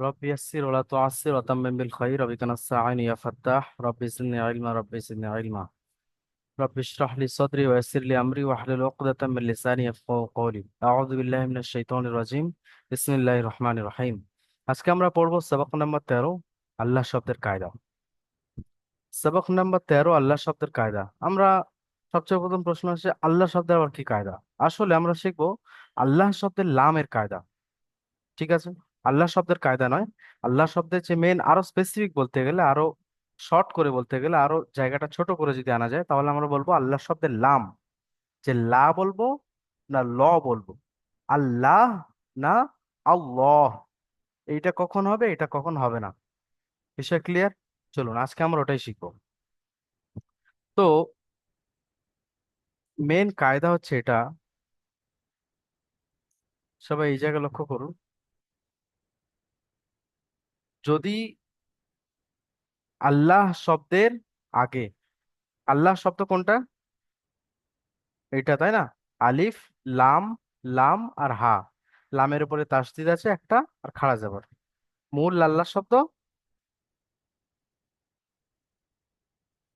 رب يسر ولا تعسر وتمم بالخير وبك نستعين يا فتاح رب زدني علما رب زدني علما رب اشرح لي صدري ويسر لي امري واحلل عقدة من لساني يفقهوا قولي اعوذ بالله من الشيطان الرجيم بسم الله الرحمن الرحيم আজকে আমরা পড়বো সবক নাম্বার 13 আল্লাহ শব্দের কায়দা। সবক নাম্বার 13 আল্লাহ শব্দের কায়দা। আমরা সবচেয়ে প্রথম প্রশ্ন হচ্ছে আল্লাহ শব্দের আবার কি কায়দা। আসলে আমরা শিখবো আল্লাহ শব্দের লামের কায়দা। ঠিক আছে, আল্লাহ শব্দের কায়দা নয়। আল্লাহ শব্দের যে মেন আরো স্পেসিফিক বলতে গেলে, আরো শর্ট করে বলতে গেলে, আরো জায়গাটা ছোট করে যদি আনা যায় তাহলে আমরা বলবো আল্লাহ শব্দের লাম। যে লা বলবো না ল বলবো, আল্লাহ না আল্লাহ, এইটা কখন হবে এটা কখন হবে না। বিষয় ক্লিয়ার? চলুন আজকে আমরা ওটাই শিখবো। তো মেন কায়দা হচ্ছে এটা, সবাই এই জায়গায় লক্ষ্য করুন। যদি আল্লাহ শব্দের আগে, আল্লাহ শব্দ কোনটা? এটা তাই না? আলিফ, লাম, লাম আর হা। লামের উপরে তাসদিদ আছে একটা আর খাড়া জবর। মূল আল্লাহ শব্দ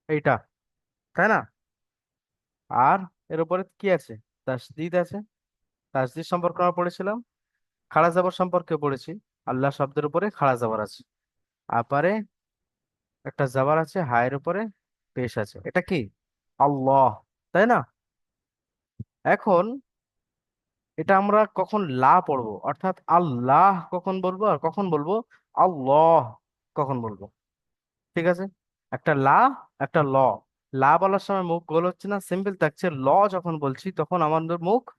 এইটা, তাই না? আর এর উপরে কি আছে? তাসদিদ আছে। তাসদিদ সম্পর্কে আমরা পড়েছিলাম। খাড়া জবর সম্পর্কে পড়েছি। আল্লাহ শব্দের উপরে খাড়া জবর আছে। আপারে একটা জবর আছে, হায়ের উপরে পেশ আছে। এটা কি? আল্লাহ, তাই না? এখন এটা আমরা কখন লা পড়বো, অর্থাৎ আল্লাহ কখন বলবো আর কখন বলবো আল্লাহ কখন বলবো। ঠিক আছে, একটা লা একটা ল। লা বলার সময় মুখ গোল হচ্ছে না, সিম্পল থাকছে। ল যখন বলছি তখন আমাদের মুখ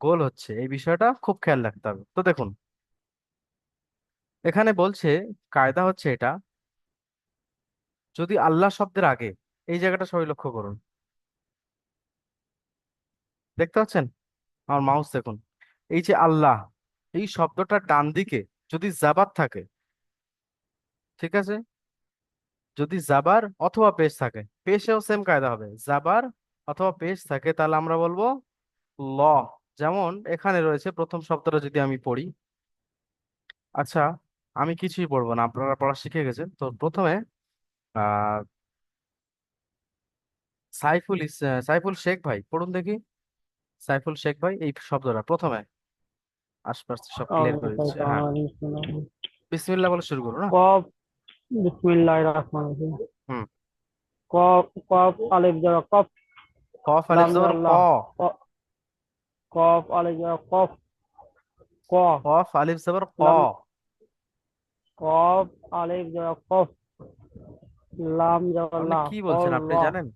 গোল হচ্ছে। এই বিষয়টা খুব খেয়াল রাখতে হবে। তো দেখুন, এখানে বলছে কায়দা হচ্ছে এটা, যদি আল্লাহ শব্দের আগে, এই জায়গাটা সবাই লক্ষ্য করুন, দেখতে পাচ্ছেন? আমার মাউস দেখুন। এই যে আল্লাহ, এই শব্দটার ডান দিকে যদি জাবার থাকে, ঠিক আছে, যদি জাবার অথবা পেশ থাকে, পেশেও সেম কায়দা হবে, জাবার অথবা পেশ থাকে, তাহলে আমরা বলবো ল। যেমন এখানে রয়েছে প্রথম শব্দটা যদি আমি পড়ি। আচ্ছা, আমি কিছুই পড়বো না, আপনারা পড়া শিখে গেছেন তো। প্রথমে আহ সাইফুল শেখ ভাই পড়ুন দেখি। সাইফুল শেখ ভাই এই শব্দটা প্রথমে, আশপাশ সব ক্লিয়ার করে দিচ্ছে। হ্যাঁ, বিসমিল্লাহ বলে শুরু করুন না। কফ বিসমিল্লাহির রহমানির রহিম। হুম। কফ কফ আলিফ জবর কফ। কফ আলিফ লাম জবর জবর ক। লা। কফ আলিফ জবর কফ। ক। কফ আলিফ জবর ক। লাম। কফ আলিফ জবর কফ। লাম জবর আপনি লা। কি কল বলছেন আপনি ল। জানেন?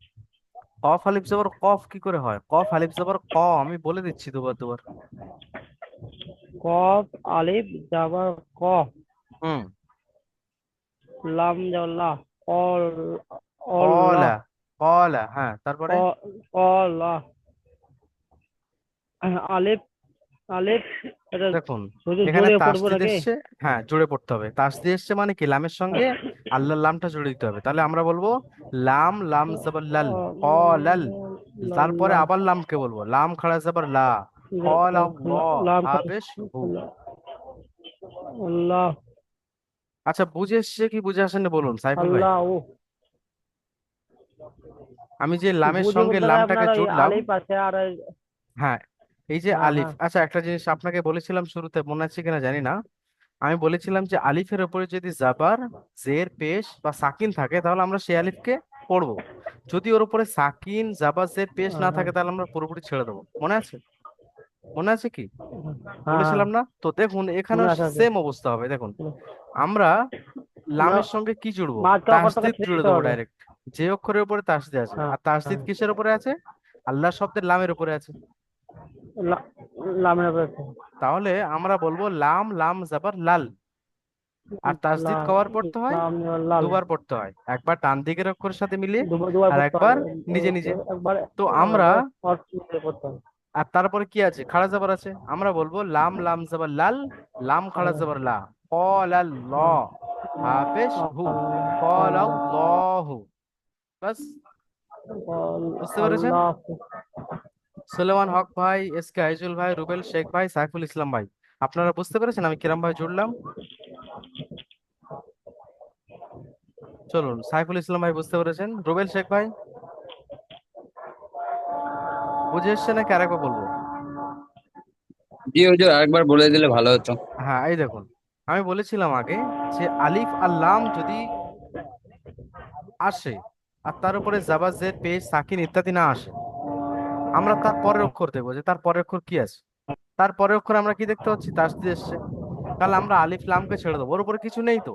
কফ আলিফ জবর কফ কি করে হয়? কফ আলিফ জবর ক, আমি বলে দিচ্ছি দুবার দুবার। কফ আলিফ জবর ক। হুম। লাম জবর লা। কল। অল লা। কলা, কলা, হ্যাঁ ক। তারপরে? কল লা। আলিফ। আলিফ। এটা দেখুন এখানে জোরে পড়বো তাসদিদ নাকি? এসছে। হ্যাঁ, জুড়ে পড়তে হবে। তাসদিদ এসছে মানে কি, লামের সঙ্গে আল্লাহর লামটা জুড়ে দিতে হবে। তাহলে আমরা বলবো লাম, লাম জবর লাল, কলাল। তারপরে লা। আবার লামকে বলবো, লাম খাড়া জবর লা, কল আল্লাহ, লাম হা পেশ হু। আল্লাহ। আচ্ছা, বুঝে এসছে কি বুঝে আসেনি বলুন সাইফুল ভাই। আল্লাহ। আমি যে লামের বুঝে সঙ্গে বলতে গেলে লামটাকে আপনার ওই জুড়লাম। আলিফ আছে আর হ্যাঁ, এই যে হ্যাঁ আলিফ। হ্যাঁ আচ্ছা, একটা জিনিস আপনাকে বলেছিলাম শুরুতে, মনে আছে কিনা জানি না। আমি বলেছিলাম যে আলিফের উপরে যদি জাবার, জের, পেশ বা সাকিন থাকে তাহলে আমরা সেই আলিফকে পড়বো। যদি ওর উপরে সাকিন, জাবার, জের, পেশ হ্যাঁ না হ্যাঁ থাকে তাহলে আমরা পুরোপুরি ছেড়ে দেবো। মনে আছে? মনে আছে কি হ্যাঁ। বলেছিলাম না? তো দেখুন এখানেও মনে আছে আছে। সেম অবস্থা হবে। দেখুন আমরা আমরা লামের সঙ্গে কি জুড়বো? মাঝখানে অক্ষরটাকে তাসদিদ ছেড়ে জুড়ে দিতে দেবো হবে। ডাইরেক্ট। যে অক্ষরের উপরে তাসদিদ আছে, হ্যাঁ আর তাসদিদ হ্যাঁ। কিসের উপরে আছে? আল্লাহ শব্দের লামের উপরে আছে। লা- লামের উপরে আছে। তাহলে আমরা বলবো লাম, লাম জাবার লাল। আর তাসদিদ লা- কবার পড়তে হয়? লাম লাল। দুবার পড়তে হয়, একবার ডান দিকের অক্ষরের সাথে মিলিয়ে দুবার দুবার আর পড়তে একবার হবে। নিজে নিজে। একবার তো আমরা, একবার অর্থ মিলিয়ে পড়তে হবে। আর তারপরে কি আছে? খাড়া জাবার আছে। আমরা বলবো লাম, লাম জাবার লাল, লাম খাড়া জাবার লা, কল ল, হাফেশ হু, কল আল্লাহু। বাস, বুঝতে পেরেছেন? আল্লাহ। সুলেমান হক ভাই, এস কে আইজুল ভাই, রুবেল শেখ ভাই, সাইফুল ইসলাম ভাই, আপনারা বুঝতে পেরেছেন আমি কিরম ভাবে জুড়লাম? চলুন, সাইফুল ইসলাম ভাই বুঝতে পেরেছেন, রুবেল শেখ ভাই বুঝে এসছে নাকি আরেকবার বলবো? জি হুজুর, আরেকবার বলে দিলে ভালো হতো। হ্যাঁ, এই দেখুন, আমি বলেছিলাম আগে যে আলিফ আর লাম যদি আসে আর তার উপরে জাবার জের পেশ সাকিন ইত্যাদি না আসে, আমরা তার পরের অক্ষর দেখবো যে তার পরের অক্ষর কি আছে। তার পরের অক্ষর আমরা কি দেখতে পাচ্ছি, তাসদিদ এসছে। তাহলে আমরা আলিফ লামকে ছেড়ে দেবো, ওর উপরে কিছু নেই তো,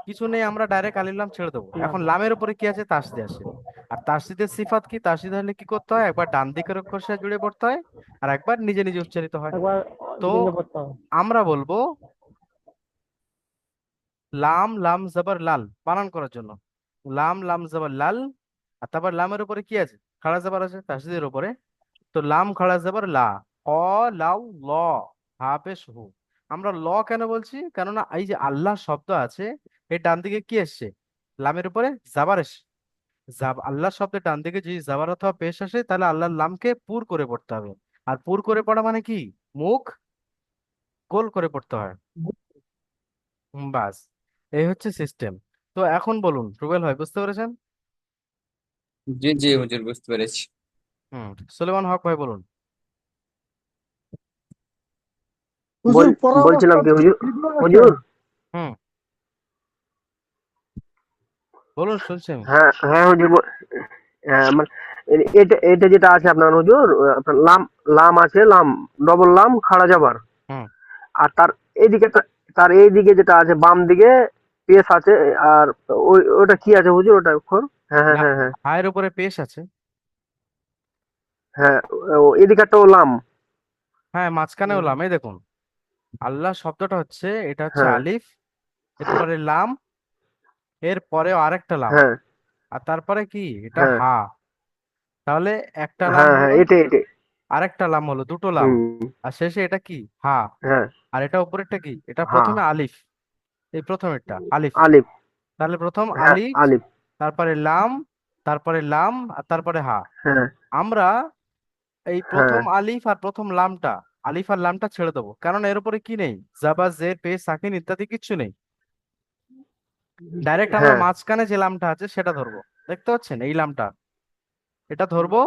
কিছু নেই, আমরা ডাইরেক্ট আলিফ লাম ছেড়ে দেবো। না এখন লামের উপরে কি আছে, তাসদিদ আছে। আর তাসদিদের সিফাত কি, তাসদিদ হলে কি করতে হয়, একবার ডান দিকের অক্ষর সাথে জুড়ে পড়তে হয় আর একবার নিজে নিজে উচ্চারিত হয়। একবার তো ভেঙে পড়তে হবে। আমরা বলবো লাম লাম জবর লাল বানান করার জন্য, লাম লাম জবর লাল। আর তারপর লামের উপরে কি আছে, খাড়া জবর আছে তাসদিদের উপরে। তো লাম খাড়া জবর লা, ক লাউ ল, হা পেশ হু। আমরা ল কেন বলছি, কেননা এই যে আল্লাহ শব্দ আছে, এর ডান দিকে কি এসছে, লামের উপরে জাবার এসছে। আল্লাহ শব্দের ডান দিকে যদি জাবার অথবা পেশ আসে, তাহলে আল্লাহর লামকে পুর করে পড়তে হবে। আর পুর করে পড়া মানে কি, মুখ গোল করে পড়তে হয়। বাস, এই হচ্ছে সিস্টেম। তো এখন বলুন রুবেল ভাই, বুঝতে পেরেছেন? জি জি হুজুর, বুঝতে পেরেছি। সুলেমান হক ভাই বলুন। হুজুর পড়ার বলছিলাম অবস্থা কি হুজুর, আছে। হুজুর। হুম, বলুন শুনছি আমি। হ্যাঁ হ্যাঁ হুজুর, মানে এটা এটা যেটা আছে আপনার হুজুর, আপনার লাম, লাম আছে, লাম ডবল লাম খাড়া যাবার। হুম, আর তার এইদিকে তার এইদিকে যেটা আছে বাম দিকে পেশ আছে। আর ওই ওটা কি আছে হুজুর, ওটা অক্ষর? হ্যাঁ হ্যাঁ হ্যাঁ হ্যাঁ হায়ের উপরে পেশ আছে। হ্যাঁ। ও এদিকেরটাও লাম। হ্যাঁ, মাঝখানে হলাম, এই দেখুন, আল্লাহ শব্দটা হচ্ছে, এটা হচ্ছে হ্যাঁ আলিফ, এরপরে লাম, এর পরেও আরেকটা লাম, হ্যাঁ আর তারপরে কি, এটা হ্যাঁ হা। তাহলে একটা লাম হ্যাঁ হ্যাঁ, হলো, এটাই এটাই। আরেকটা লাম হলো, দুটো লাম। হুম। আর শেষে এটা কি, হা। হ্যাঁ। আর এটা উপরেরটা কি, এটা হ্যাঁ। প্রথমে আলিফ, এই প্রথমেরটা আলিফ। আলিফ। তাহলে প্রথম হ্যাঁ আলিফ, আলিফ। তারপরে লাম, তারপরে লাম, আর তারপরে হা। হ্যাঁ আমরা এই হ্যাঁ প্রথম আলিফ আর প্রথম লামটা, আলিফ আর লামটা ছেড়ে দেবো, কারণ এর উপরে কি নেই, জাবা জের পেশ সাকিন ইত্যাদি কিচ্ছু নেই। ডাইরেক্ট আমরা হ্যাঁ মাঝখানে যে লামটা আছে সেটা ধরবো, দেখতে পাচ্ছেন এই লামটা, এটা ধরবো।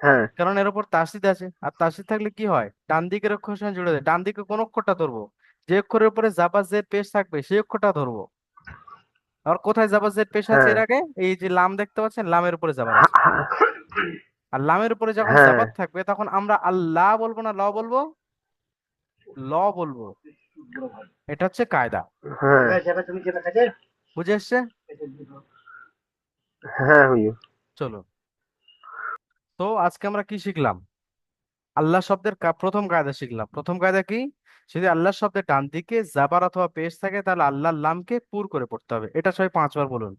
হ্যাঁ কারণ এর উপর তাসদিদ আছে, আর তাসদিদ থাকলে কি হয়, ডান দিকের অক্ষরের সঙ্গে জুড়ে দেয়, ডান দিকে কোন অক্ষরটা ধরবো, যে অক্ষরের উপরে জাবা জের পেশ থাকবে সেই অক্ষরটা ধরবো। আর কোথায় জাবা জের পেশ আছে হ্যাঁ এর আগে, এই যে লাম দেখতে পাচ্ছেন, লামের উপরে জাবার আছে। হ্যাঁ হ্যাঁ আর লামের উপরে যখন হ্যাঁ জাবার থাকবে, তখন আমরা আল্লাহ বলবো না ল বলবো, ল বলবো। এটা হচ্ছে কায়দা। হ্যাঁ বুঝে এসছে? হ্যাঁ হুজুর। চলো, তো আজকে আমরা কি শিখলাম, আল্লাহ শব্দের প্রথম কায়দা শিখলাম। প্রথম কায়দা কি, যদি আল্লাহ শব্দের ডান দিকে জাবার অথবা পেশ থাকে, তাহলে আল্লাহর লামকে পুর করে পড়তে হবে। এটা সবাই 5 বার বলুন।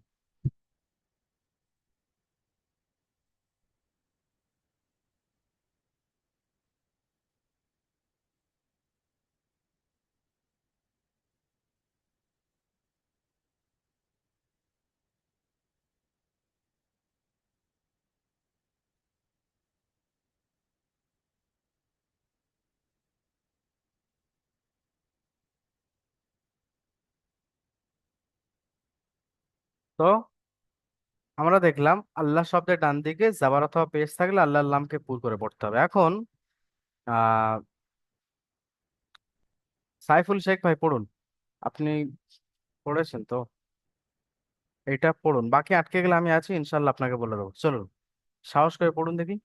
তো আমরা দেখলাম আল্লাহ শব্দের ডান দিকে জাবার অথবা পেশ থাকলে আল্লাহর লামকে পুর করে পড়তে হবে। এখন আহ সাইফুল শেখ ভাই পড়ুন, আপনি পড়েছেন তো, এটা পড়ুন, বাকি আটকে গেলে আমি আছি ইনশাল্লাহ, আপনাকে বলে দেবো। চলুন, সাহস করে পড়ুন দেখি।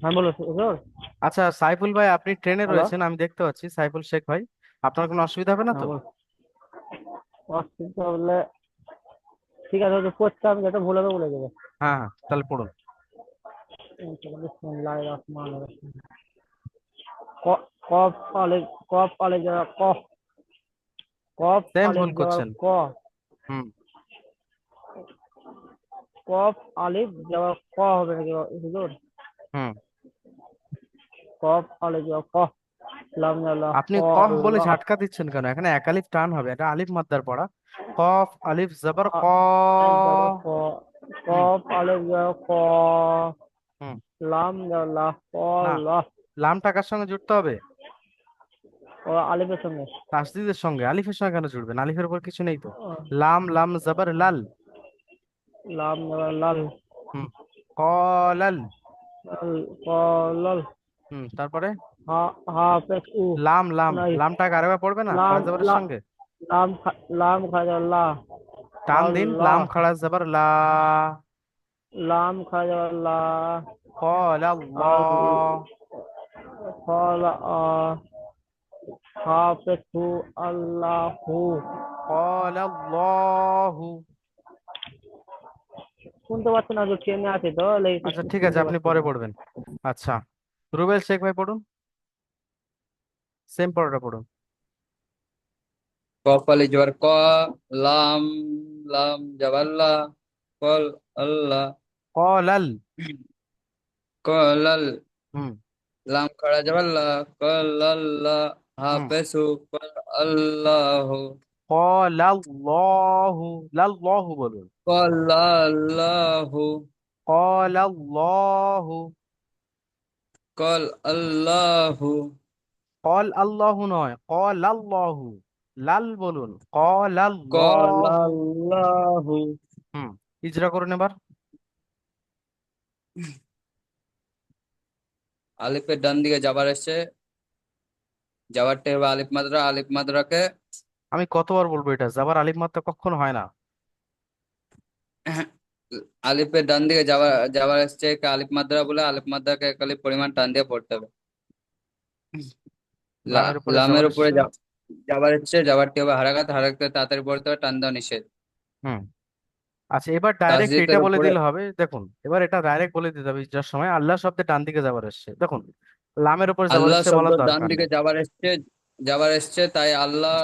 হ্যাঁ বলো হুজুর। আচ্ছা সাইফুল ভাই, আপনি ট্রেনে হ্যালো। রয়েছেন আমি দেখতে পাচ্ছি, সাইফুল শেখ ভাই, আপনার কোনো অসুবিধা হবে না হ্যাঁ তো? বলো। অসুবিধা হলে ঠিক আছে, হুজুর পড়তে আমি যেটা ভুলে যাবো বলে দেবে। হ্যাঁ হ্যাঁ, তাহলে পড়ুন। বিসমিল্লাহির রহমানির রহিম। কফ আলিফ, কফ আলিফ যারা ক, কফ সেম আলিফ ভুল যারা করছেন। ক, হুম। কফ আলিফ যারা ক হবে নাকি হুজুর? হুম। কফ আলিফ যারা ক, লাম যারা ক, আপনি কফ বলে লা, ঝাটকা দিচ্ছেন কেন, এখানে এক আলিফ টান হবে, এটা আলিফ মাদ্দার পড়া। কফ আলিফ জবর ক। আলিফ যারা ক, হুম। কফ আলিফ যারা ক, হুম। লাম যারা লা, ক, না, লা। লাম টাকার সঙ্গে জুড়তে হবে। ও আলিফের সঙ্গে। তাসদিদের সঙ্গে, আলিফের সঙ্গে কেন জুড়বেন? আলিফের উপর কিছু নেই তো। ও, লাম, লাম জবর লাল। লাম লাল। হুম। কলাল। লাল কলাল। তারপরে হা হাফেজ উ। লাম, লাম নাই। লামটাকে আরেকবার পড়বে না লাম খাড়া জবরের লা সঙ্গে? লাম খাজা লা। টান দিন, আল্লাহ। লাম খাড়া জবর লা। লাম খাজা লা। কলাল্লাহ। আল কলা হাফেজ হু আল্লাহু। কলাল্লাহু। শুনতে পাচ্ছি না, যে ট্রেনে আছে তো আচ্ছা ঠিক আছে, শুনতে আপনি পাচ্ছি পরে না। পড়বেন। আচ্ছা, রুবেল শেখ ভাই পড়ুন, সেম পড়াটা পড়ুন। কফ আলি জবর ক, লাম লাম জবাল্লা, কল আল্লাহ, কলাল। কলাল, হুম। লাম খাড়া জবাল্লা, কল আল্লাহ, হুম। হাফেজু, কল আল্লাহ, কলাল্লাহু। লাল্লাহু বলুন। কল আল্লাহ, কলাল্লাহু। কল আল্লাহ, কল আল্লাহু নয়, কলাল্লাহু। লাল বলুন, কল কলাল্লাহু। আল্লাহ। হুম। ইজরা করুন এবার। আলিফের ডান দিকে যাবার এসছে, যাবারটা হবে আলিফ মাদ্রা, আলিফ মাদ্রাকে আমি কতবার বলবো এটা, যাবার আলিফ মাত্রা কখনো হয় না। আলিফের ডান দিকে যাবার এসছে আলিফ মাদ্রা বলে, আলিফ মাদ্রাকে খালি পরিমাণ টান দিয়ে পড়তে হবে। লামের উপরে লামের যাবার উপরে এসছে। যাবার এসছে, যাবারটি হবে হারাকাত, হারাকাতে তাড়াতাড়ি পড়তে হবে, টান দেওয়া নিষেধ। হুম। আচ্ছা, এবার ডাইরেক্ট এটা তাসদীদের বলে উপরে দিলে হবে, দেখুন এবার এটা ডাইরেক্ট বলে দিতে হবে যার সময় আল্লাহ শব্দে ডান দিকে যাবার এসছে, দেখুন লামের উপর যাবার আল্লাহ এসছে শব্দ বলার ডান দরকার দিকে নেই। যাবার এসছে তাই আল্লাহ,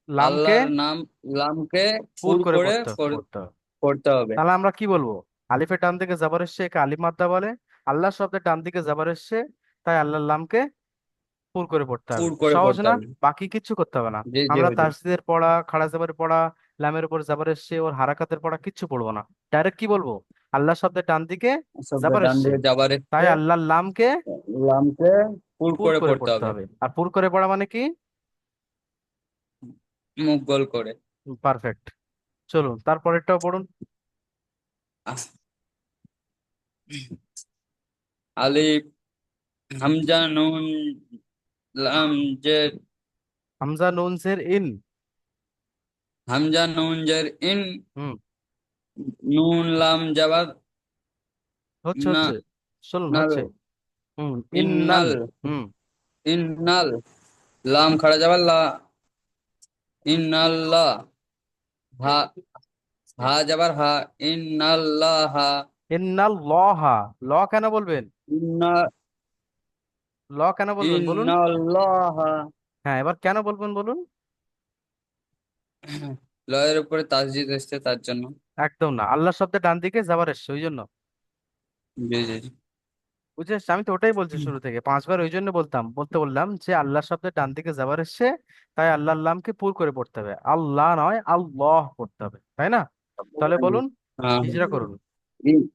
লামকে আল্লাহর নাম লামকে পুর পুর করে করে পড়তে হবে। পড়তে হবে। তাহলে আমরা কি বলবো? আলিফের ডান দিকে যাবার এসছে একে আলিফ মাদ্দা বলে। আল্লাহ শব্দের ডান দিকে যাবার এসছে, তাই আল্লাহর লামকে পুর করে পড়তে হবে। পুর করে সহজ পড়তে না? হবে। বাকি কিচ্ছু করতে হবে না। জি জি আমরা হুজুর। তাসদীদের পড়া, খাড়া জাবারের পড়া, লামের উপর যাবার এসছে ওর হারাকাতের পড়া কিচ্ছু পড়বো না। ডাইরেক্ট কি বলবো? আল্লাহ শব্দের ডান দিকে শব্দ যাবার ডান এসছে, দিকে যাবার তাই এসছে, আল্লাহর লামকে লামকে পুর পুর করে করে পড়তে পড়তে হবে, হবে। আর পুর করে পড়া মানে কি? মুখ গোল করে। পারফেক্ট। চলুন তারপরেরটাও পড়ুন। আলিফ, হামজা, নুন, লাম, জের, হামজা নুন জের ইন। হামজা নুন জের ইন, হুম। নুন লাম জাবার হচ্ছে না, হচ্ছে। চলুন নাল, হচ্ছে। ইন্নাল। ইন্নাল, হুম। ইন্নাল, লাম খাড়া যাবার লা, ইন্নাল্লাহ, হা, হা যাবার হা, ইন্নাল্লাহ, ইন্নাল ল কেন বলবেন? ইন্না, ল কেন বলবেন বলুন? ইন্নাল্লাহ। হ্যাঁ, এবার কেন বলবেন বলুন? লয়ের উপরে তাসজিদ এসছে তার জন্য। একদম না, আল্লাহ শব্দের ডান দিকে যাবার এসছে ওই জন্য। জি জি জি। বুঝে এসছে? আমি তো ওটাই বলছি শুরু থেকে 5 বার, ওই জন্য বললাম যে আল্লাহ শব্দের ডান দিকে যাবার এসছে, তাই আল্লাহর লামকে পুর করে পড়তে হবে, আল্লাহ নয় আল্লাহ পড়তে হবে, তাই না? তাহলে বলুন, হ্যাঁ। হিজরা করুন। ই-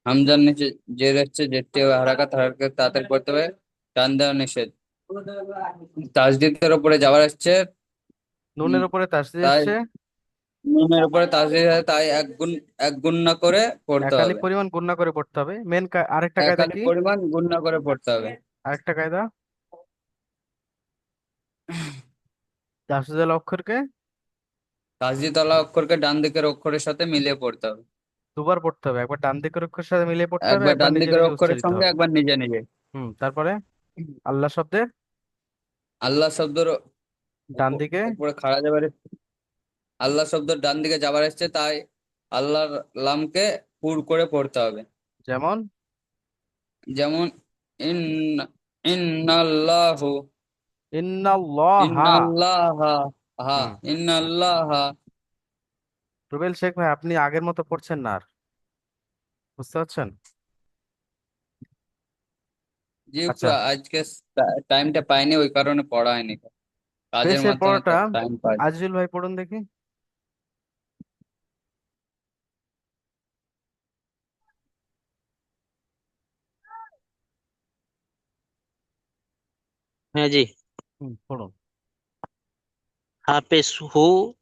হামজার নিচে জের এসছে, জেরটি হবে হারাকাত, হারাকাত তাড়াতাড়ি পড়তে হবে, টান দেওয়া নিষেধ। তাসদিদের উপরে যাবার এসছে, উম, নুনের উপরে তাসদিদ তাই এসছে, নুনের উপরে তাসদিদ হয়, তাই এক গুণ না করে পড়তে একালি হবে। পরিমাণ গুণনা করে পড়তে হবে। আরেকটা কায়দা একালি কি? পরিমাণ গুণ না করে পড়তে হবে। আরেকটা কায়দা, তাসদিদের অক্ষরকে তাসদিদ ওয়ালা অক্ষরকে ডান দিকের অক্ষরের সাথে মিলিয়ে পড়তে হবে। দুবার পড়তে হবে, একবার ডান দিকের অক্ষরের সাথে মিলিয়ে পড়তে হবে, একবার একবার ডান নিজে দিকের নিজে অক্ষরের উচ্চারিত সঙ্গে, হবে। একবার নিজে নিজে। তারপরে আল্লাহ শব্দের আল্লাহ শব্দের ডান দিকে, উপরে খাড়া যাবার, আল্লাহ শব্দ ডান দিকে যাবার এসছে, তাই আল্লাহর লামকে পুর করে পড়তে হবে। যেমন যেমন ইন, ইন্নাল্লাহু, ইন্নাল্লাহা। ইন্নাল্লাহা, হা, হুম। ইন্নাল্লাহা। রুবেল শেখ ভাই, আপনি আগের মতো পড়ছেন না আর, বুঝতে পারছেন? জি একটু আচ্ছা, আজকে টাইমটা পাইনি, ওই কারণে পড়া হয়নি, কাজের পেশের মাধ্যমে তো পড়াটা টাইম পাই। আজিজুল ভাই পড়ুন দেখি। হ্যাঁ জি। পড়ুন। হাফেজ হু,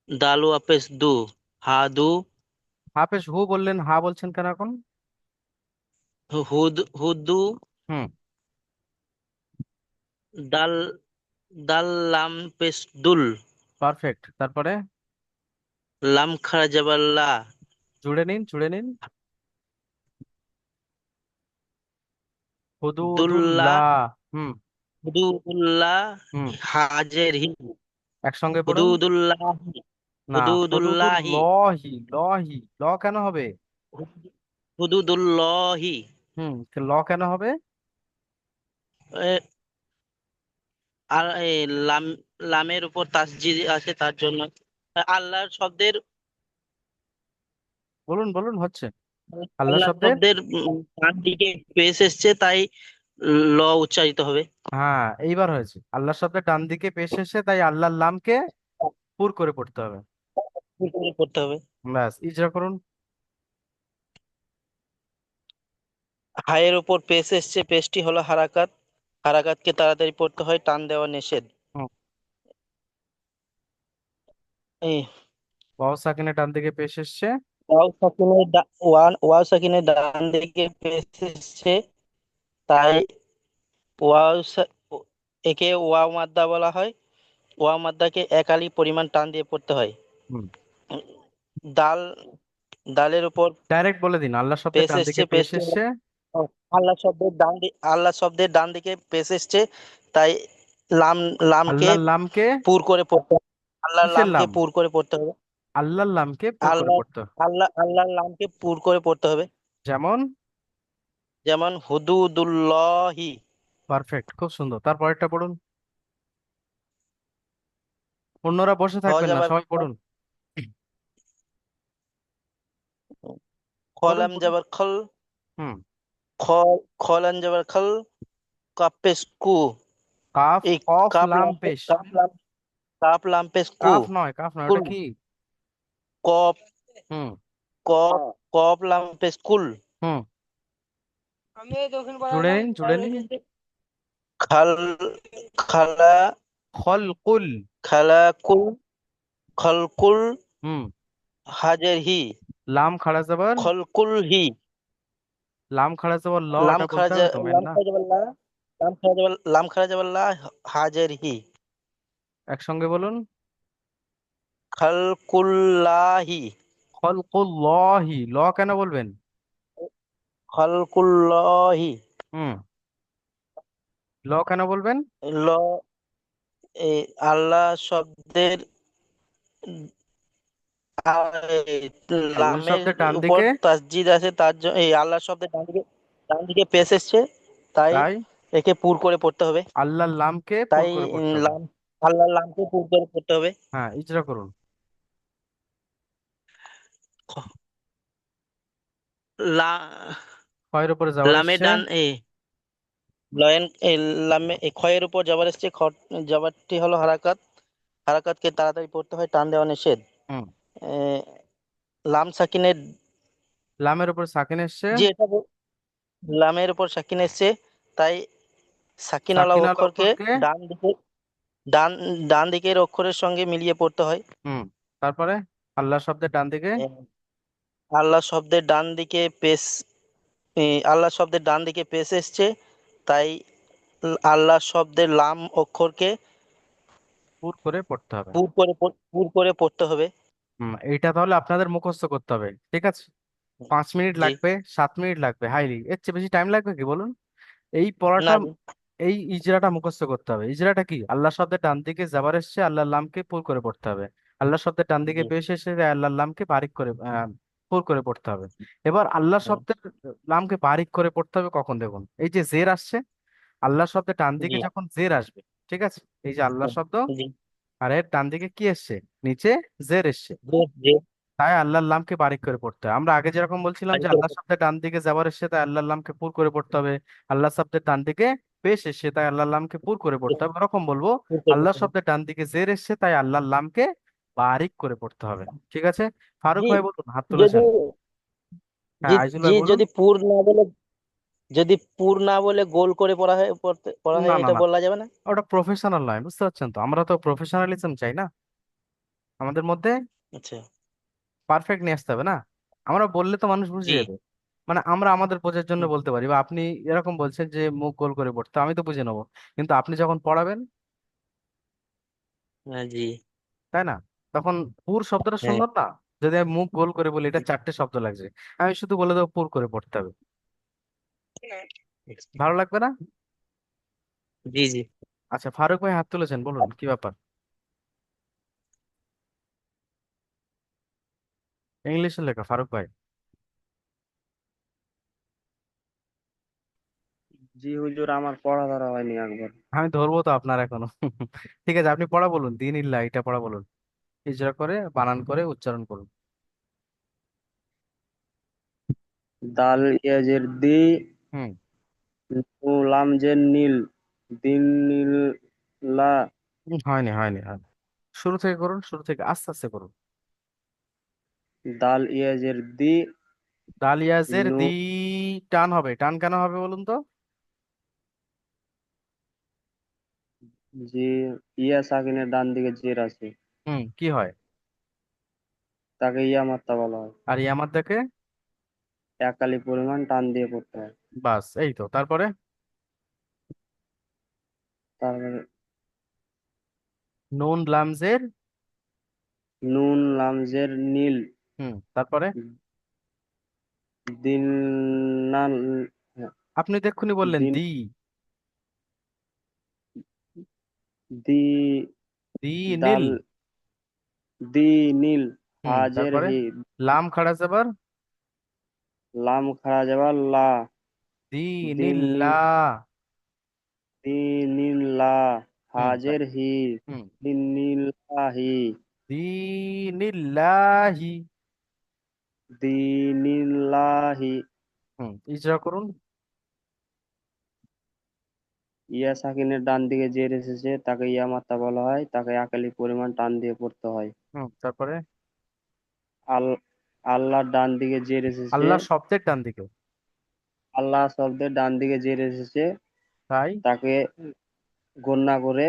দালু হাফেজ দু, হা দু, হাফেজ হু বললেন, হা বলছেন কেন এখন? হুদ হুদু, হুম, দাল দাল লাম পেশ দুল, পারফেক্ট। তারপরে লাম খারা জাবার লা, জুড়ে নিন, জুড়ে নিন। দুল্লা, হুদুদুল্লাহ। হুম হুদুদুল্লাহ, হুম, হাজের হি, একসঙ্গে পড়ুন। হুদুদুল্লাহি, না, হুদুদুল্লাহি, হুদুদুল্লাহি, লহি, ল কেন হবে? হুদুদুল্লাহি। হুম, ল কেন হবে? এ, আর লাম, লামের উপর তাসজিদ আছে তার জন্য। আল্লাহর শব্দের, বলুন বলুন, হচ্ছে। আল্লাহ আল্লাহ শব্দের, শব্দের ডান দিকে পেশ এসছে তাই ল উচ্চারিত হবে। হ্যাঁ এইবার হয়েছে। আল্লাহ শব্দের ডান দিকে পেশ এসে তাই আল্লাহর লামকে পুর করে পড়তে হবে। কি করে করতে হবে? ব্যাস, ইজরা করুন। হায়ের উপর পেশ এসছে, পেশটি হলো হারাকাত, হারাকাতকে তাড়াতাড়ি পড়তে হয়, টান দেওয়া নিষেধ। হুম, এই ওয়াও সাকিনের ডান দিকে পেশ এসছে। ওয়াও সাকিনের ডান দিকে পেশ এসছে তাই ওয়াও সা- একে ওয়াও মাদ্দা বলা হয়। ওয়াও মাদ্দাকে একালি পরিমাণ টান দিয়ে পড়তে হয়। হুম, দাল, দালের উপর ডাইরেক্ট বলে দিন, আল্লাহ শব্দের পেশ ডান দিকে এসছে, পেশ পেশটি হলো এসছে। আল্লাহ শব্দের ডান দিকে পেশ এসছে তাই লাম, লামকে আল্লাহর লামকে, পুর করে পড়তে হবে। আল্লাহর কিসের লামকে লাম? পুর করে পড়তে হবে। আল্লাহর লামকে পুর করে আল্লাহ, পড়তে হবে। আল্লাহর লামকে পুর করে পড়তে হবে। যেমন, যেমন হুদুদুল্লাহি। পারফেক্ট, খুব সুন্দর। তারপরেরটা পড়ুন। অন্যরা বসে খ থাকবেন না, যাবার সবাই পড়ুন। পড়ুন খলাম পড়ুন। যাবার খল, হুম, খ, খলান যাবার খল, কাপেস কু, কাফ এই কফ কাপ লাম লাম, পেশ। কাপ লাম, কাপ লাম পেস কু, কাফ নয়, কাফ নয়, কুল, ওটা কি? কপ, হুম কপ, কপ লাম পেস কুল, হুম, জুড়ে নিন, জুড়ে নিন। খাল, খালা, খলকুল। খালা কুল, খলকুল, হুম, হাজের হি, লাম খাড়া জবর, খলকুল হি, লাম খাড়া জবর ল, লাম ওটা বলতে খারাজা, হবে তো, মেন লাম না? খারাজা বল্লা, লাম খারাজা বল্লা, হাজের হি, একসঙ্গে বলুন। খলকুল্লাহি, খলকুল্লাহি, ল কেন বলবেন? খলকুল্লাহি, হুম, ল কেন বলবেন? ল, এ, আল্লাহ শব্দের আল্লাহ লামের শব্দের ডান উপর দিকে, তাসজিদ আছে তার জন্য, এই আল্লাহ শব্দের ডান দিকে, ডান দিকে পেশ এসছে তাই তাই একে পুর করে পড়তে হবে। আল্লাহর লামকে পুর তাই করে পড়তে হবে। লাম, আল্লাহর লামকে পুর করে পড়তে হবে। হ্যাঁ, ইজরা করুন। খ- লা, খয়ের উপরে যাওয়ার লামের এসছে। ডান লয়েন, এই লামে এই খয়ের উপর জবর এসছে, জবরটি হলো হারাকাত, হারাকাতকে তাড়াতাড়ি পড়তে হয়, টান দেওয়া নিষেধ। হুম, এ, লাম সাকিনের, লামের উপর সাকিন এসছে। যে এটা লামের উপর সাকিন এসছে তাই সাকিনওয়ালা সাকিন আল অক্ষরকে অক্ষরকে, ডান দিকে, ডান, ডান দিকের অক্ষরের সঙ্গে মিলিয়ে পড়তে হয়। হুম, তারপরে আল্লাহ শব্দের ডান দিকে, এ, আল্লাহ শব্দের ডান দিকে পেশ, আল্লাহ শব্দের ডান দিকে পেশ এসছে তাই আল্লাহ শব্দের লাম অক্ষরকে পুর করে পড়তে হবে। পুর করে পড়তে হবে। এইটা তাহলে আপনাদের মুখস্থ করতে হবে, ঠিক আছে? 5 মিনিট জি। লাগবে, 7 মিনিট লাগবে, হাইলি, এর চেয়ে বেশি টাইম লাগবে কি বলুন? এই পড়াটা, না। এই ইজরাটা মুখস্থ করতে হবে। ইজরাটা কি? আল্লাহ শব্দের ডান দিকে যাবার এসছে, আল্লাহর লামকে পুর করে পড়তে হবে। আল্লাহ শব্দের ডান দিকে জি। পেশ এসে আল্লাহর লামকে বারিক করে পুর করে পড়তে হবে। এবার আল্লাহ হুম, শব্দের লামকে বারিক করে পড়তে হবে কখন দেখুন, এই যে জের আসছে, আল্লাহ শব্দের ডান দিকে জি। যখন জের আসবে, ঠিক আছে, এই যে আল্লাহ হুম, শব্দ, জি। আর এর ডান দিকে কি এসছে? নিচে জের এসছে, জি। জি। তাই আল্লাহর লামকে বারিক করে পড়তে হয়। আমরা আগে যেরকম বলছিলাম বাড়ি যে করে আল্লাহ শব্দের ডান দিকে যাবার এসছে তাই আল্লাহর লামকে পুর করে পড়তে হবে, আল্লাহ শব্দের ডান দিকে পেশ এসছে তাই আল্লাহর লামকে পুর করে পড়তে হবে, এরকম বলবো। আল্লাহ শব্দের ডান দিকে জের এসছে তাই আল্লাহর লামকে বারিক করে পড়তে হবে, ঠিক আছে? ফারুক জি। ভাই বলুন, হাত যদি, তুলেছেন। হ্যাঁ, জি, আইজুল জি, ভাই বলুন। যদি পুর না বলে, যদি পুর না বলে গোল করে পড়া হয় না না এটা না, বলা যাবে না? ওটা প্রফেশনাল নয়, বুঝতে পারছেন তো, আমরা তো প্রফেশনালিজম চাই না আমাদের মধ্যে, আচ্ছা। পারফেক্ট নিয়ে আসতে হবে না। আমরা বললে তো মানুষ বুঝে জি। যাবে। মানে আমরা আমাদের বোঝার জন্য হুম, বলতে পারি, বা আপনি এরকম বলছেন যে মুখ গোল করে পড়তে, আমি তো বুঝে নেবো, কিন্তু আপনি যখন পড়াবেন, হ্যাঁ, জি। তাই না, তখন পুর শব্দটা হ্যাঁ। সুন্দর না? যদি আমি মুখ গোল করে বলি, এটা চারটে শব্দ লাগছে, আমি শুধু বলে দেবো পুর করে পড়তে হবে, ভালো লাগবে না? জি, জি। আচ্ছা, ফারুক ভাই হাত তুলেছেন, বলুন কি ব্যাপার। ইংলিশে লেখা ফারুক ভাই। জি হুজুর, আমার পড়া ধরা হয়নি একবার। আমি ধরবো তো আপনার এখনো। ঠিক আছে, আপনি পড়া বলুন, দিন ইল্লা এটা পড়া বলুন, ইজরা করে বানান করে উচ্চারণ করুন। দাল ইয়াজের দি, হুম। লাম জের নীল, দিন নীল লা। হয়নি হয়নি হয়নি, শুরু থেকে করুন, শুরু থেকে আস্তে আস্তে করুন। দাল ইয়াজের দি, দালিয়াজের নু, দি, টান হবে, টান কেন হবে বলুন তো? জি, ইয়া সাকিনের ডান দিকে জের আছে, হুম, কি হয়? তাকে ইয়া মাত্রা বলা হয়। আর ইয়ামার দেখে? একালি পরিমাণ টান দিয়ে পড়তে হয়। বাস, এই তো, তারপরে? তারপরে নুন লামজের? নুন লামজের নীল, হুম, তারপরে? দিন নাল, আপনি তো এক্ষুনি বললেন দিন দি। দি, দি নীল। দাল দি নীল, হুম, হাজের তারপরে? হি, লাম খাড়া যাবার? লাম খাড়া যাবার লা, দি দিন নীল লা। নীল, দি নীল লা, হুম হাজের হি, হুম, দিন নীল হি, দীনিল্লাহি। দিনিল্লাহি। হুম, ইজরা করুন। ইয়া সাকিনের ডান দিকে জের এসেছে, তাকে ইয়া মাত্রা বলা হয়, তাকে একালি পরিমাণ টান দিয়ে পড়তে হয়। হুম, তারপরে? আল আল্লাহর ডান দিকে জের এসেছে, আল্লাহ শব্দের ডান দিকে। আল্লাহ শব্দের ডান দিকে জের এসেছে, তাই? তাকে গণনা করে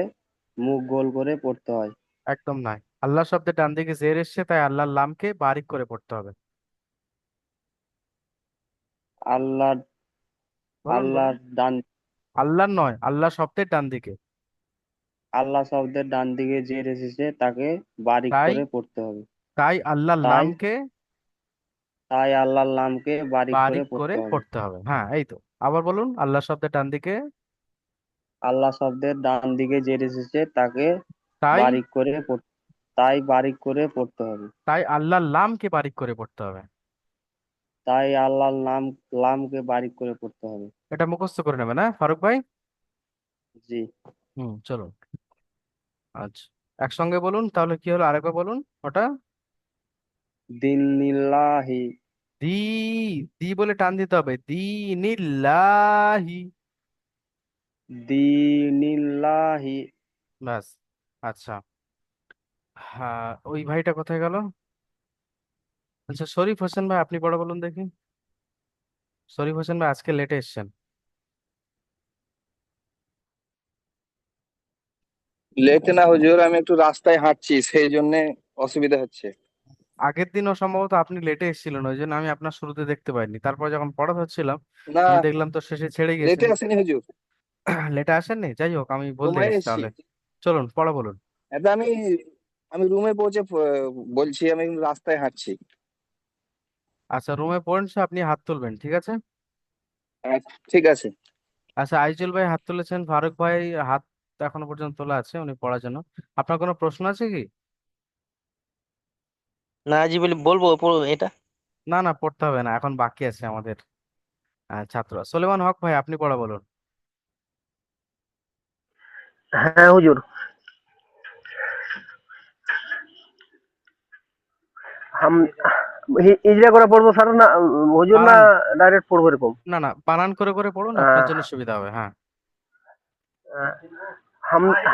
মুখ গোল করে পড়তে হয়। একদম নাই, আল্লাহ শব্দের ডান দিকে জের এসছে, তাই আল্লাহর লামকে বারিক করে পড়তে হবে। আল্লাহ বলুন বলুন। আল্লাহর ডান আল্লাহর নয়, আল্লাহ শব্দের ডান দিকে। আল্লাহ শব্দের ডান দিকে জের এসেছে, তাকে বারিক তাই করে পড়তে হবে। তাই আল্লাহর তাই লামকে তাই আল্লাহর নামকে বারিক করে বারিক করে পড়তে হবে। পড়তে হবে, হ্যাঁ, এই তো। আবার বলুন, আল্লাহ শব্দের ডান দিকে। আল্লাহ শব্দের ডান দিকে জের এসেছে, তাকে তাই বারিক করে তাই বারিক করে পড়তে হবে। তাই আল্লাহর লামকে বারিক করে পড়তে হবে। তাই আল্লাহর লামকে বারিক করে পড়তে হবে। এটা মুখস্থ করে নেবে না ফারুক ভাই? জি। হুম, চলুন। আচ্ছা, একসঙ্গে বলুন তাহলে, কি হলো আরেকবার বলুন ওটা। দিনিল্লাহি, দি, দি বলে টান দিতে হবে, দি নিল্লাহি। দিনিল্লাহি। ব্যাস। আচ্ছা, হ্যাঁ, ওই ভাইটা কোথায় গেল? আচ্ছা, শরীফ হোসেন ভাই, আপনি পড়া বলুন দেখি। শরীফ হোসেন ভাই আজকে লেটে এসছেন। লেটে না হুজুর, আমি একটু রাস্তায় হাঁটছি সেই জন্য অসুবিধা হচ্ছে। আগের দিনও সম্ভবত আপনি লেটে এসেছিলেন, ওই জন্য আমি আপনার শুরুতে দেখতে পাইনি, তারপর যখন পড়াতে হচ্ছিলাম না, আমি দেখলাম তো শেষে ছেড়ে লেটে গেছেন। আসেনি হুজুর, লেটে আসেননি, যাই হোক, আমি ভুল সময় দেখেছি এসছি। তাহলে। চলুন পড়া বলুন। এটা আমি আমি রুমে পৌঁছে বলছি আমি রাস্তায় হাঁটছি। আচ্ছা, রুমে পড়েন, সে আপনি হাত তুলবেন, ঠিক আছে? ঠিক আছে। আচ্ছা, আইজুল ভাই হাত তুলেছেন, ফারুক ভাই হাত এখনো পর্যন্ত তোলা আছে, উনি পড়ার জন্য। আপনার কোনো প্রশ্ন আছে কি? না জি, বলবো এটা। না না, পড়তে হবে না, এখন বাকি আছে আমাদের ছাত্র সলেমান হক ভাই, আপনি পড়া বলুন। হ্যাঁ হুজুর। হাম ইজরা করে পড়বো স্যার, না হুজুর, না বানান, ডাইরেক্ট পড়বো এরকম? না না, বানান করে করে পড়ুন, আপনার আহ, জন্য সুবিধা হবে, হ্যাঁ। আহ,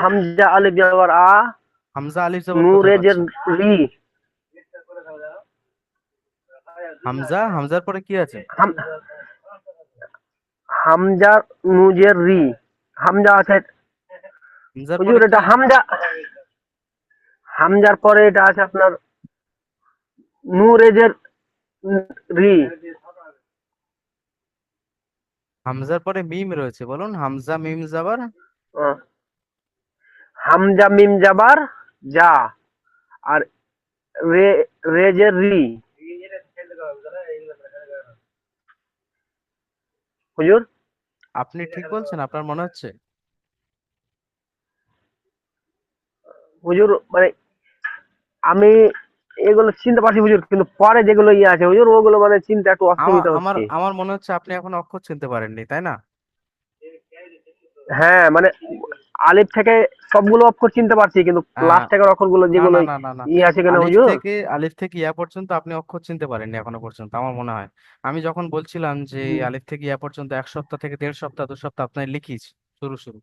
হামজা আলিফ জবর আ, হামজা আলিফ জবর নূরে কোথায় জের পাচ্ছি? রি। হামজা, হামজার পরে কি আছে? হাম হামজা নুজের রি, হামজা আছে হামজার হুজুর, পরে এটা কি? হামজা, হামজার পরে এটা আছে আপনার নুরেজের রি। হামজার পরে মিম রয়েছে, বলুন হামজা মিম জাবার। আহ, হামজা মিম জাবার যা, আর রে রেজের রি। হুজুর, আপনি ঠিক বলছেন, আপনার মনে হচ্ছে? হুজুর মানে আমি এগুলো চিনতে পারছি হুজুর, কিন্তু পরে যেগুলো ইয়ে আছে হুজুর, ওগুলো মানে চিনতে একটু আমার অসুবিধা আমার হচ্ছে। আমার মনে হচ্ছে আপনি এখন অক্ষর চিনতে পারেননি, তাই না? হ্যাঁ মানে আলিফ থেকে সবগুলো অক্ষর চিনতে পারছি, কিন্তু আহ, লাস্ট থেকে অক্ষরগুলো না যেগুলো না না না না, ইয়ে আছে কিনা আলিফ হুজুর। থেকে আলিফ থেকে ইয়া পর্যন্ত আপনি অক্ষর চিনতে পারেননি এখনো পর্যন্ত আমার মনে হয়। আমি যখন বলছিলাম যে হুম। আলিফ থেকে ইয়া পর্যন্ত 1 সপ্তাহ থেকে 1.5 সপ্তাহ 2 সপ্তাহ আপনার লিখিস শুরু শুরু,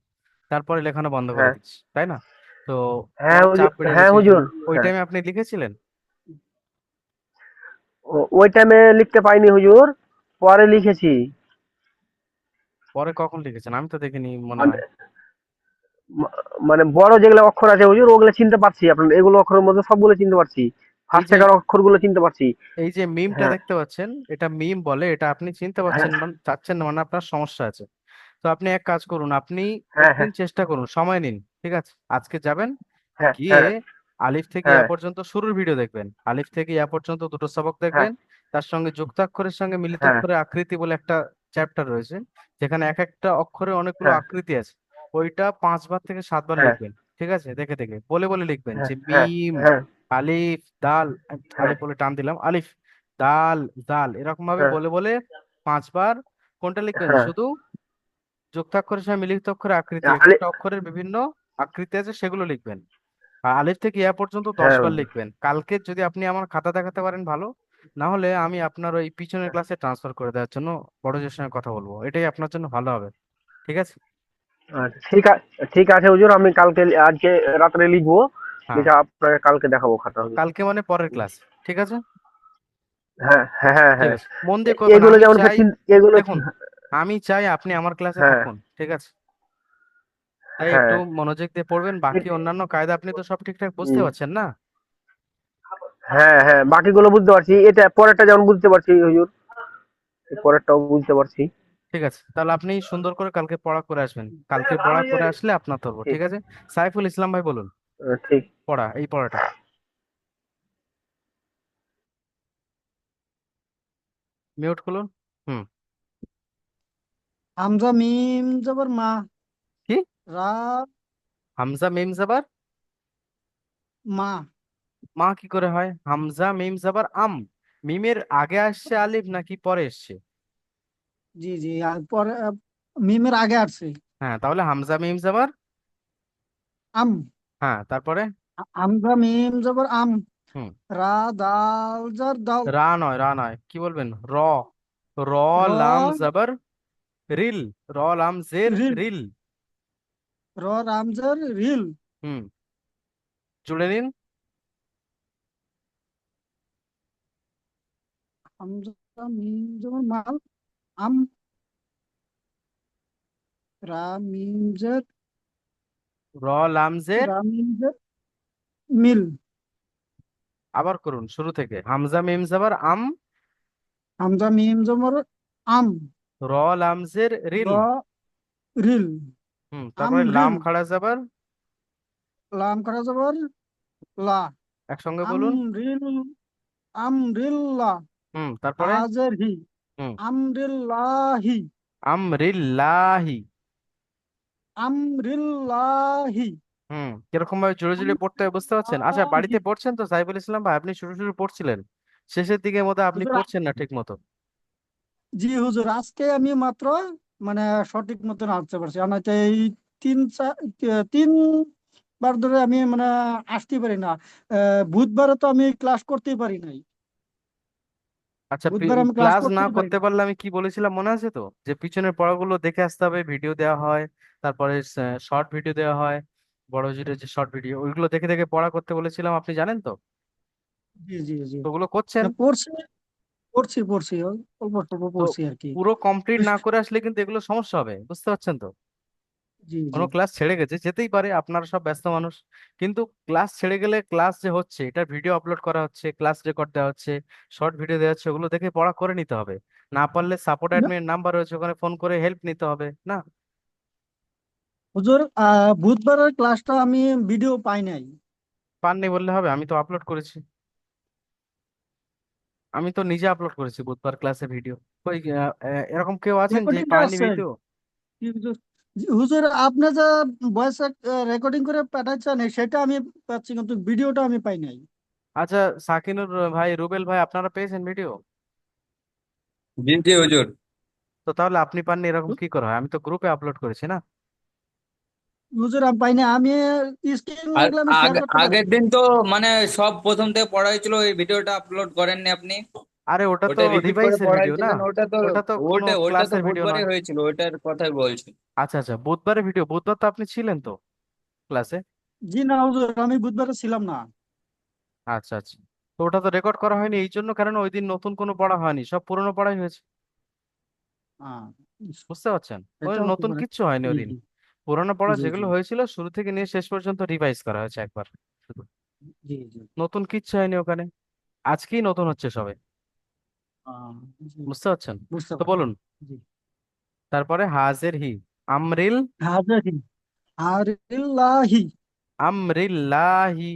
তারপরে লেখানো বন্ধ করে হ্যাঁ দিচ্ছি, তাই না? তো হ্যাঁ পরে হুজুর, চাপ বেড়ে হ্যাঁ গেছে, হুজুর। ওই হ্যাঁ, টাইমে আপনি লিখেছিলেন। ওই টাইমে লিখতে পাইনি হুজুর, পরে লিখেছি। পরে কখন লিখেছেন? আমি তো দেখিনি মনে মানে হয়। মানে বড় যেগুলো অক্ষর আছে হুজুর, ওগুলো চিনতে পারছি, আপনার এগুলো অক্ষরের মধ্যে সবগুলো চিনতে পারছি, এই ফার্স্ট যে থেকে অক্ষরগুলো চিনতে পারছি। এই যে মিমটা হ্যাঁ দেখতে পাচ্ছেন, এটা মিম বলে, এটা আপনি চিনতে হ্যাঁ পারছেন মানে চাচ্ছেন না, মানে আপনার সমস্যা আছে। তো আপনি এক কাজ করুন, আপনি হ্যাঁ একদিন চেষ্টা করুন, সময় নিন, ঠিক আছে? আজকে যাবেন, হ্যাঁ গিয়ে হ্যাঁ আলিফ থেকে ইয়া হ্যাঁ পর্যন্ত শুরুর ভিডিও দেখবেন, আলিফ থেকে ইয়া পর্যন্ত দুটো সবক হ্যাঁ দেখবেন। তার সঙ্গে যুক্তাক্ষরের সঙ্গে মিলিত হ্যাঁ অক্ষরের আকৃতি বলে একটা চ্যাপ্টার রয়েছে, যেখানে এক একটা অক্ষরে অনেকগুলো হ্যাঁ আকৃতি আছে। ওইটা 5 বার থেকে 7 বার হ্যাঁ লিখবেন, ঠিক আছে? দেখে দেখে বলে বলে লিখবেন হ্যাঁ যে হ্যাঁ মিম, হ্যাঁ আলিফ, দাল, হ্যাঁ আলিফ বলে টান দিলাম, আলিফ, দাল, জাল, এরকম ভাবে হ্যাঁ বলে বলে 5 বার কোনটা লিখবেন? হ্যাঁ। শুধু যুক্তাক্ষরের সঙ্গে মিলিত অক্ষরের আকৃতি, এক আলি একটা অক্ষরের বিভিন্ন আকৃতি আছে, সেগুলো লিখবেন। আর আলিফ থেকে ইয়া পর্যন্ত দশ হ্যাঁ বার লিখবেন। কালকে যদি আপনি আমার খাতা দেখাতে পারেন ভালো, না হলে আমি আপনার ওই পিছনের ক্লাসে ট্রান্সফার করে দেওয়ার জন্য বড়দের সঙ্গে কথা বলবো, এটাই আপনার জন্য ভালো হবে, ঠিক আছে? আচ্ছা, ঠিক আছে হুজুর, আমি কালকে আজকে রাত্রে লিখবো, হ্যাঁ, লিখে আপনাকে কালকে দেখাবো খাতা হুজুর। কালকে মানে পরের ক্লাস, ঠিক আছে? হ্যাঁ হ্যাঁ হ্যাঁ ঠিক হ্যাঁ। আছে, মন দিয়ে করবেন। এগুলো আমি যেমন চাই, এগুলো দেখুন, আমি চাই আপনি আমার ক্লাসে হ্যাঁ থাকুন, ঠিক আছে? তাই একটু হ্যাঁ মনোযোগ দিয়ে পড়বেন, বাকি অন্যান্য কায়দা আপনি তো সব ঠিকঠাক বুঝতে হুম, পারছেন না? হ্যাঁ হ্যাঁ, বাকিগুলো বুঝতে পারছি, এটা পরেরটা যেমন বুঝতে পারছি হুজুর, এই পরেরটাও বুঝতে পারছি। ঠিক আছে, তাহলে আপনি সুন্দর করে কালকে পড়া করে আসবেন, কালকে পড়া করে আসলে আপনার ধরবো, ঠিক ঠিক আছে? সাইফুল ইসলাম ভাই বলুন ঠিক। পড়া, এই পড়াটা মিউট করুন। হুম। হামজা মিম জবর মা, কি? রা হামজা মিম জাবার মা। মা কি করে হয়? হামজা মিম জাবার আম, মিমের আগে আসছে আলিফ নাকি পরে এসছে? জি জি, আর পরে মিমের আগে আসছে হ্যাঁ, তাহলে হামজা মিম জাবার আম। হ্যাঁ, তারপরে হামজা মিম জবর আম, হুম, রা দাল জর দাল, রা নয়, রা নয়, কি বলবেন? র, র, র লাম জাবার রিল, র লাম জের রিল, রিল। র রামজর রিল। হুম, জুড়ে নিন। হামজা মিম জবর মাল, আম, রা মিম জের, র লাম জের, রা মিম জের মিল। আবার করুন শুরু থেকে, হামজা মিম জাবার আম, হামজা মিম জবর আম, র লাম জের রিল। র রিল, হুম, আম তারপরে লাম রিল, খাড়া জাবার, লাম করা জবর লা, একসঙ্গে আম বলুন। রিল, আম রিল লা, হুম, তারপরে হাজের হি, হুম, আমরিল্লাহি, আমরিল্লাহি। আমরিল্লাহি, হুম, কিরকম ভাবে জোরে জোরে পড়তে হয় বুঝতে পারছেন? আচ্ছা, আমরিল্লাহি। বাড়িতে পড়ছেন তো সাইফুল ইসলাম ভাই? আপনি শুরু শুরু পড়ছিলেন, শেষের দিকে মতো আপনি হুজুর, পড়ছেন না ঠিক মতো। জি হুজুর, আজকে আমি মাত্র মানে সঠিক মতন আসতে পারছি, আর নয়তো এই তিনবার ধরে আমি মানে আসতে পারি না। বুধবারে তো আমি ক্লাস করতেই পারি নাই, আচ্ছা, বুধবার আমি ক্লাস ক্লাস না করতেই পারি করতে না। পারলে আমি কি বলেছিলাম মনে আছে তো? যে পিছনের পড়াগুলো দেখে আসতে হবে, ভিডিও দেওয়া হয়, তারপরে শর্ট ভিডিও দেওয়া হয়, বড় জুড়ে যে শর্ট ভিডিও, ওইগুলো দেখে দেখে পড়া করতে বলেছিলাম, আপনি জানেন তো? জি জি জি, তো ওগুলো করছেন? না পড়ছি, পড়ছি পড়ছি অল্প স্বল্প তো পড়ছি আর কি। পুরো কমপ্লিট না করে আসলে কিন্তু এগুলো সমস্যা হবে, বুঝতে পারছেন তো? জি জি। কোনো ক্লাস ছেড়ে গেছে, যেতেই পারে, আপনারা সব ব্যস্ত মানুষ, কিন্তু ক্লাস ছেড়ে গেলে ক্লাস যে হচ্ছে এটা ভিডিও আপলোড করা হচ্ছে, ক্লাস রেকর্ড দেওয়া হচ্ছে, শর্ট ভিডিও দেওয়া হচ্ছে, ওগুলো দেখে পড়া করে নিতে হবে। না পারলে সাপোর্ট না, অ্যাডমিন নাম্বার রয়েছে, ওখানে ফোন করে হেল্প নিতে হবে না। হুজুর বুধবারের ক্লাসটা আমি ভিডিও পাই নাই। পাননি বললে হবে, আমি তো আপলোড করেছি, আমি তো নিজে আপলোড করেছি বুধবার ক্লাসে ভিডিও। ওই এরকম কেউ আছেন যে রেকর্ডিং পাননি আছে ভিডিও? কি হুজুর? জি, হুজুর আপনি যে ভয়েস রেকর্ডিং করে পাঠাচ্ছেন সেটা আমি পাচ্ছি কিন্তু ভিডিওটা আমি পাই নাই। আচ্ছা, সাকিনুর ভাই, রুবেল ভাই, আপনারা পেয়েছেন ভিডিও? জি জি হুজুর। তো তাহলে আপনি পাননি এরকম কি করে হয়? আমি তো গ্রুপে আপলোড করেছি না। হুজুর আমি পাই নাই, আমি স্ক্রিন আর লাগলে আমি শেয়ার করতে পারি। আগের দিন তো মানে সব প্রথম থেকে পড়া হয়েছিল, ওই ভিডিওটা আপলোড করেননি আপনি? আরে ওটা তো ওটা রিপিট করে রিভাইসের ভিডিও না, পড়াইছিলেন, ওটা তো ওটা তো কোনো ওটা তো ক্লাসের ভিডিও বুধবারই নয়। হয়েছিল, ওটার কথাই বলছি। আচ্ছা আচ্ছা, বুধবারের ভিডিও, বুধবার তো আপনি ছিলেন তো ক্লাসে? জি না হুজুর, আমি বুধবারে ছিলাম না। আচ্ছা আচ্ছা, তো ওটা তো রেকর্ড করা হয়নি এই জন্য, কারণ ওই দিন নতুন কোনো পড়া হয়নি, সব পুরনো পড়াই হয়েছে, আহ, বুঝতে পারছেন? ওই এটা হতে নতুন পারে। কিচ্ছু হয়নি জি ওই দিন। জি পুরনো পড়া জি জি যেগুলো হয়েছিল শুরু থেকে নিয়ে শেষ পর্যন্ত রিভাইজ করা হয়েছে একবার শুধু, জি জি। নতুন কিচ্ছু হয়নি ওখানে, আজকেই নতুন হচ্ছে সবে, আহ, জি, বুঝতে পারছেন? বুঝতে তো পারছি। বলুন, জি। তারপরে হাজের হি, আমরিল, হাজারি আরিল্লাহি আমরিল্লাহি,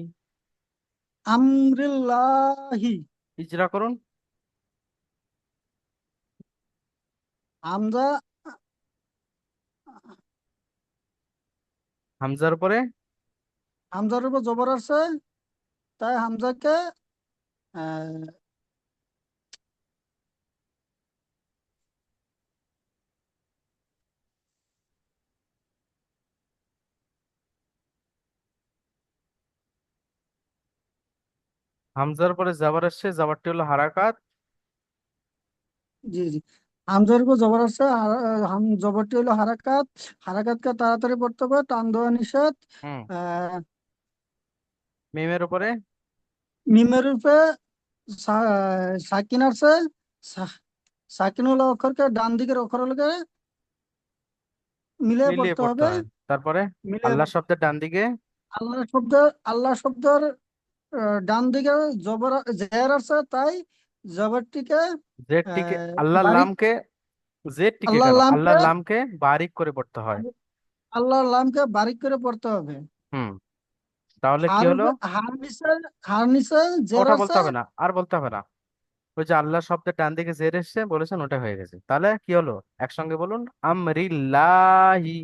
আমরিল্লাহি। ইজরা করুন। হামজা হামজার উপরে হামজার উপর জবর আছে, তাই হামজাকে আহ, হামজার উপরে জাবার আসছে, জাবারটি হলো হারাকাত। জি জি, হামজার উপর জবর আছে, জবরটি হলো হারাকাত। হারাকাতকে তাড়াতাড়ি পড়তে হবে, টান দেওয়া নিষেধ। হুম। আহ, মিমের উপরে মিমের উপরে সাকিন আছে। সা- সাকিন হলো অক্ষরকে ডান দিকের অক্ষরগুলোকে মিলিয়ে মিলিয়ে পড়তে পড়তে হবে। হয়। তারপরে মিলিয়ে আল্লাহ শব্দের ডান দিকে আল্লাহ শব্দ, আল্লাহ শব্দের ডান দিকে জবর জের আছে, তাই জবরটিকে জেডটিকে, আল্লাহর বারিক, লামকে, জেডটিকে আল্লাহর কেন, লামকে, আল্লাহর লামকে বারিক করে পড়তে হয়। আল্লাহর লামকে বারিক করে পড়তে হবে। হুম, তাহলে কি হার হলো? হার নিচে, হার নিচে জের ওটা বলতে আছে। হবে না, আর বলতে হবে না। ওই যে আল্লাহ শব্দের ডান দিকে জের এসছে বলেছেন, ওটা হয়ে গেছে। তাহলে কি হলো, একসঙ্গে বলুন, আমরিল্লাহি।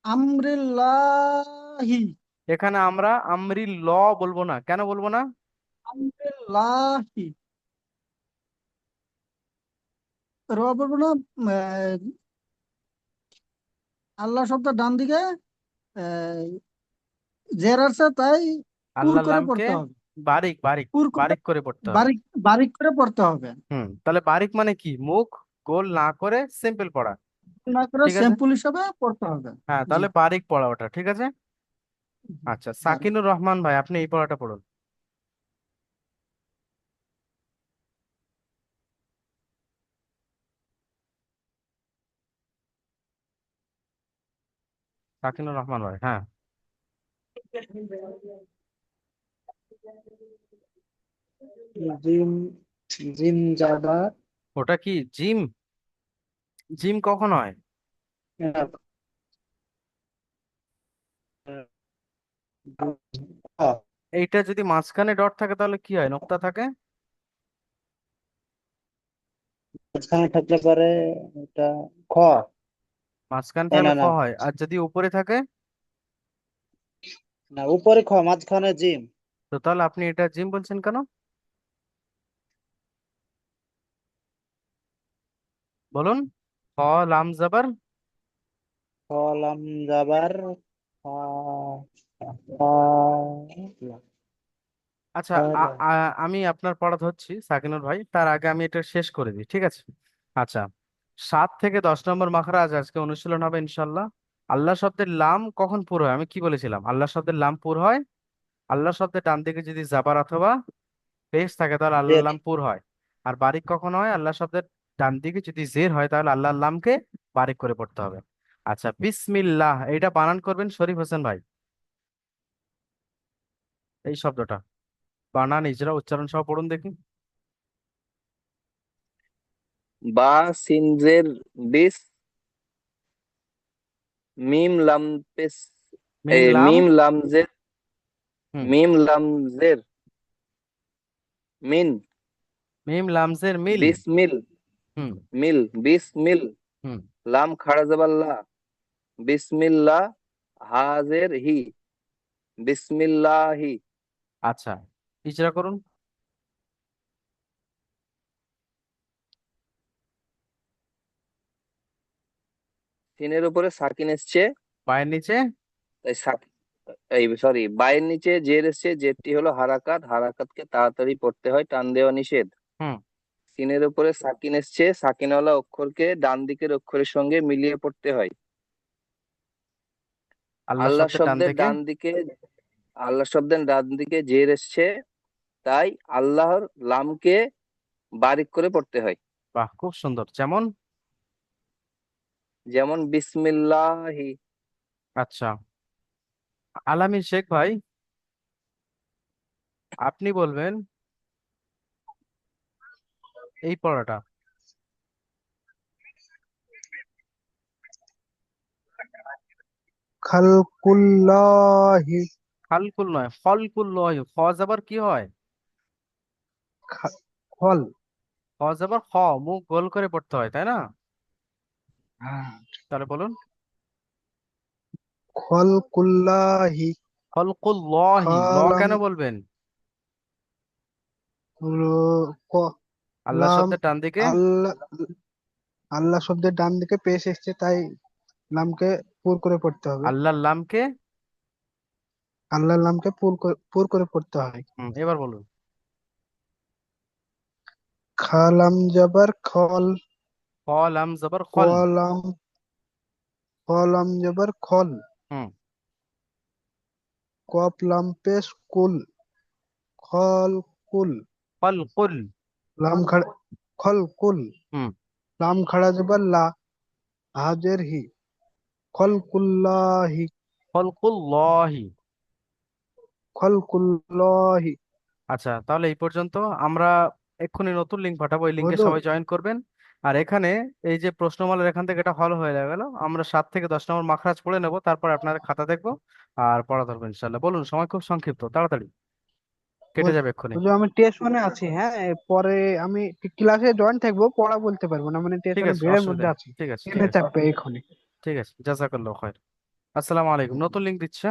আমরিল্লাহি, এখানে আমরা আমরিল বলবো না, কেন বলবো না? আমরিল্লাহি র বলবো না। আহ, আল্লাহ শব্দ ডান দিকে আহ, জের আছে, তাই পুর আল্লাহর করে লামকে পড়তে হবে। বারিক বারিক পুর করে বারিক করে পড়তে হবে। বারিক, বারিক করে পড়তে হবে। তাহলে বারিক মানে কি, মুখ গোল না করে সিম্পল পড়া। না করে ঠিক আছে, স্যাম্পল হিসাবে পড়তে হবে। হ্যাঁ, জি, তাহলে বারিক পড়া ওটা, ঠিক আছে। আচ্ছা, বারিক। সাকিনুর রহমান ভাই, আপনি এই পড়াটা পড়ুন। সাকিনুর রহমান ভাই, হ্যাঁ। জিম, জিম জাদা, ওটা কি জিম? জিম কখন হয়? এইটা যদি মাঝখানে ডট থাকে তাহলে কি হয়, নোক্তা থাকে? মাঝখানে থাকলে পরে এটা খ। মাঝখানে না থাকলে না খ না, হয়, আর যদি উপরে থাকে? না উপরে খ, মাঝখানে জিম। তো তাহলে আপনি এটা জিম বলছেন কেন, বলুন? খ, লাম জাবার। কলাম যাবার আ, আ, আচ্ছা, আমি আপনার পড়া ধরছি সাকিনুর ভাই, তার আগে আমি এটা শেষ করে দিই, ঠিক আছে? আচ্ছা, 7 থেকে 10 নম্বর মাখরাজ আজকে অনুশীলন হবে ইনশাল্লাহ। আল্লাহ শব্দের লাম কখন পুর হয়, আমি কি বলেছিলাম? আল্লাহ শব্দের লাম পুর হয়, আল্লাহ শব্দের ডান দিকে যদি জাবার অথবা পেশ থাকে তাহলে আল্লাহ জের। লাম পুর হয়। আর বারিক কখন হয়? আল্লাহ শব্দের ডান দিকে যদি জের হয় তাহলে আল্লাহর লামকে বারিক করে পড়তে হবে। আচ্ছা, বিসমিল্লাহ এইটা বানান করবেন শরীফ হোসেন ভাই। এই শব্দটা বানান ইজরা উচ্চারণ সহ পড়ুন দেখি। বা সিন জের বিস, মিম লাম পেশ, মিম লাম। মিম লাম জের, হুম। মিম লাম জের মিন, মিম লামজের মিল। বিসমিল, হুম। মিল বিসমিল, হুম। লাম খাড়া জবর লা, বিসমিল্লাহ, হাজের হি, বিসমিল্লাহি। আচ্ছা, ইজরা করুন। সিনের উপরে সাকিন এসছে, পায়ের নিচে। তাই এই সরি, বায়ের নিচে জের এসছে, জেরটি হলো হারাকাত, হারাকাতকে তাড়াতাড়ি পড়তে হয়, টান দেওয়া নিষেধ। হুম। সিনের উপরে সাকিন এসছে, সাকিনওয়ালা অক্ষরকে ডান দিকের অক্ষরের সঙ্গে মিলিয়ে পড়তে হয়। আল্লাহ আল্লাহ শব্দের ডান শব্দের দিকে। ডান দিকে, আল্লাহ শব্দের ডান দিকে জের এসছে, তাই আল্লাহর লামকে বারিক করে পড়তে হয়। বাহ, খুব সুন্দর। যেমন? যেমন বিসমিল্লাহি। আচ্ছা, আলামিন শেখ ভাই, আপনি বলবেন এই পড়াটা। খালকুল্লাহি। খালকুল নয়, ফলকুল নয়। খ যাবার কি হয়? ফল। খ যাবার খ, মুখ গোল করে পড়তে হয়, তাই না? হ্যাঁ। তাহলে বলুন। খলকুল্লাহি। খলকুল্লাহি, ল খালাম কেন বলবেন? আল্লাহ লাম। শব্দের ডান দিকে। আল্লাহ, আল্লাহ শব্দের ডান দিকে পেশ এসছে, তাই লামকে পুর করে পড়তে হবে। আল্লাহর লামকে। আল্লাহর নামকে পুর করে পড়তে হয়। এবার বলুন। খালাম জবর খল। খ লাম জবর খল। কলাম, কলাম জবর খল। হুম। কপ লাম পেশ কুল। খল কুল। খলকুল। লাম খড়, খল কুল। হুম। লাম খড়া জবর লা, হাজের হি। খলকুল্লাহি। খলকুল্লাহি। খলকুল্লাহি। আচ্ছা, তাহলে এই পর্যন্ত। আমরা এক্ষুনি নতুন লিঙ্ক পাঠাবো, এই লিঙ্কে হুজুর, সবাই জয়েন করবেন। আর এখানে এই যে প্রশ্নমালার এখান থেকে এটা হল হয়ে গেল, আমরা 7 থেকে 10 নম্বর মাখরাজ পড়ে নেব, তারপর আপনার খাতা দেখবো আর পড়া ধরবো ইনশাল্লাহ। বলুন, সময় খুব সংক্ষিপ্ত, তাড়াতাড়ি কেটে যাবে এক্ষুনি। হুজুর আমি টেস্ট ওয়ানে আছি, হ্যাঁ। পরে আমি ক্লাসে জয়েন থাকবো, পড়া বলতে পারবো না, মানে টেস্ট ঠিক ওয়ানে আছে, ভিড়ের অসুবিধা মধ্যে নেই। আছি। ঠিক আছে, ঠিক ট্রেনে আছে। চাপবে এখনই। ঠিক আছে, জাজাকাল্লাহ খায়ের। আসসালামু আলাইকুম। নতুন লিঙ্ক দিচ্ছে।